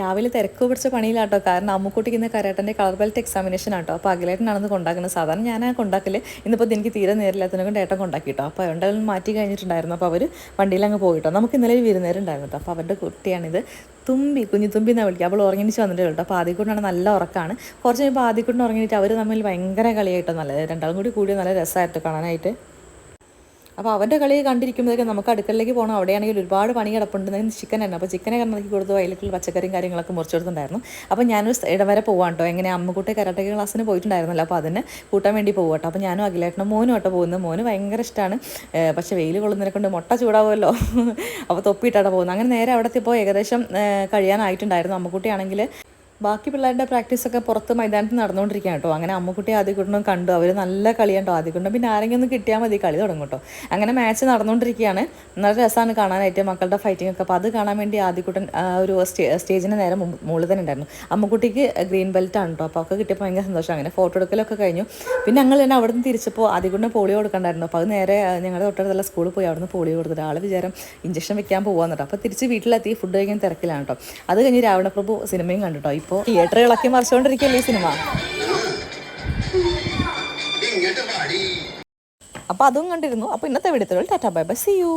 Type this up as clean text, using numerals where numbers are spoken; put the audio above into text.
രാവിലെ തിരക്ക് പിടിച്ച പണിയിലാട്ടോ. കാരണം അമ്മുക്കുട്ടിക്ക് ഇന്ന് കരാട്ടൻ്റെ കളർ ബെൽറ്റ് എക്സാമിനേഷൻ ആട്ടോ. അപ്പോൾ അഖിലേട്ടനാണെന്ന് കൊണ്ടാക്കുന്നത്. സാധാരണ ഞാനാ കൊണ്ടാക്കൽ. ഇന്നിപ്പോൾ എനിക്ക് തീരെ നേരില്ലാത്തതിനെ കൊണ്ട് ഏട്ടൻ കൊണ്ടാക്കിട്ടോ. അപ്പോൾ അതുകൊണ്ടെല്ലാം മാറ്റി കഴിഞ്ഞിട്ടുണ്ടായിരുന്നു. അപ്പോൾ അവർ വണ്ടിയിൽ അങ്ങ് പോയിട്ടോ. നമുക്ക് ഇന്നലെ ഒരു വിരുന്നേരുണ്ടായിരുന്നു കേട്ടോ. അപ്പോൾ അവരുടെ കുട്ടിയാണിത്. തുമ്പി, കുഞ്ഞു തുമ്പി എന്നാണ് വിളിക്കുക. അവൾ ഉറങ്ങിച്ച് വന്നിട്ട് കേട്ടോ. അപ്പോൾ ആദ്യക്കൂട്ടാണ് നല്ല ഉറക്കമാണ്. കുറച്ച് കഴിയുമ്പോൾ ആദ്യക്കൂട്ടിന് ഉറങ്ങിയിട്ട് അവർ തമ്മിൽ ഭയങ്കര കളിയായിട്ടോ. നല്ല രണ്ടാളും കൂടി നല്ല രസമായിട്ട് കാണാനായിട്ട്. അപ്പോൾ അവൻ്റെ കളി കണ്ടിരിക്കുമ്പോഴേക്കും നമുക്ക് അടുക്കളയിലേക്ക് പോകണം. അവിടെയാണെങ്കിൽ ഒരുപാട് പണി കിടപ്പുണ്ട്. ചിക്കൻ തന്നെ. അപ്പോൾ ചിക്കനെ കണ്ണാക്കി കൊടുത്തു. അതിലേക്കുള്ള പച്ചക്കറിയും കാര്യങ്ങളൊക്കെ മുറിച്ച് കൊടുത്തിട്ടുണ്ടായിരുന്നു. അപ്പോൾ ഞാനൊരു ഇടം വരെ പോകാം കേട്ടോ. എങ്ങനെ അമ്മുക്കുട്ടി കരാട്ടെ ക്ലാസ്സിന് പോയിട്ടുണ്ടായിരുന്നല്ലോ. അപ്പോൾ അതിന് കൂട്ടാൻ വേണ്ടി പോകും കേട്ടോ. അപ്പോൾ ഞാനും അഖിലേട്ടനും മോനും കേട്ടോ പോകുന്നത്. മോന് ഭയങ്കര ഇഷ്ടമാണ്. പക്ഷേ വെയിൽ കൊള്ളുന്നതിനെ കൊണ്ട് മുട്ട ചൂടാവുമല്ലോ. അപ്പോൾ തൊപ്പിയിട്ടാണ് പോകുന്നത്. അങ്ങനെ നേരെ അവിടെ എത്തിയപ്പോൾ ഏകദേശം കഴിയാനായിട്ടുണ്ടായിരുന്നു. അമ്മുക്കുട്ടിയാണെങ്കിൽ ബാക്കി പിള്ളേരുടെ പ്രാക്ടീസൊക്കെ പുറത്ത് മൈതാനത്ത് നടന്നുകൊണ്ടിരിക്കുകയാണ് കേട്ടോ. അങ്ങനെ അമ്മുക്കുട്ടി ആദ്യക്കുട്ടനും കണ്ടു. അവർ നല്ല കളിയാട്ടോ ആദ്യക്കുട്ടൻ. പിന്നെ ആരെങ്കിലും ഒന്ന് കിട്ടിയാൽ മതി, കളി തുടങ്ങും കേട്ടോ. അങ്ങനെ മാച്ച് നടന്നുകൊണ്ടിരിക്കുകയാണ്. നല്ല രസമാണ് കാണാനായിട്ട് മക്കളുടെ ഫൈറ്റിംഗ് ഒക്കെ. അപ്പോൾ അത് കാണാൻ വേണ്ടി ആദ്യക്കുട്ടൻ ഒരു സ്റ്റേജിന് നേരെ മുകളിൽ തന്നെ ഉണ്ടായിരുന്നു. അമ്മുക്കുട്ടിക്ക് ഗ്രീൻ ബെൽറ്റ് ആണ് കേട്ടോ. അപ്പോൾ ഒക്കെ കിട്ടിയപ്പോൾ ഭയങ്കര സന്തോഷം. അങ്ങനെ ഫോട്ടോ എടുക്കലൊക്കെ കഴിഞ്ഞു. പിന്നെ ഞങ്ങൾ തന്നെ അവിടെ നിന്ന് തിരിച്ചപ്പോൾ ആദ്യക്കുട്ടന് പോളിയോ കൊടുക്കണ്ടായിരുന്നു. അപ്പോൾ അത് നേരെ ഞങ്ങളുടെ തൊട്ടടുത്തുള്ള സ്കൂളിൽ പോയി അവിടെ നിന്ന് പോളിയോ കൊടുത്തിട്ട് ആൾ വിചാരം ഇഞ്ചക്ഷൻ വെക്കാൻ പോകാമെന്ന് കേട്ടോ. അപ്പോൾ തിരിച്ച് വീട്ടിലെത്തി ഫുഡ് കഴിക്കാൻ തിരക്കിലാണ് കേട്ടോ. അത് കഴിഞ്ഞ് രാവണപ്രഭു സിനിമയും കണ്ടു കേട്ടോ. ഇപ്പോൾ തിയേറ്ററുകളൊക്കെ മറിച്ചുകൊണ്ടിരിക്കുകയല്ലേ ഈ സിനിമ. അപ്പോൾ അതും കണ്ടിരുന്നു. അപ്പോൾ ഇന്നത്തെ വീഡിയോയിൽ tata bye bye, see U.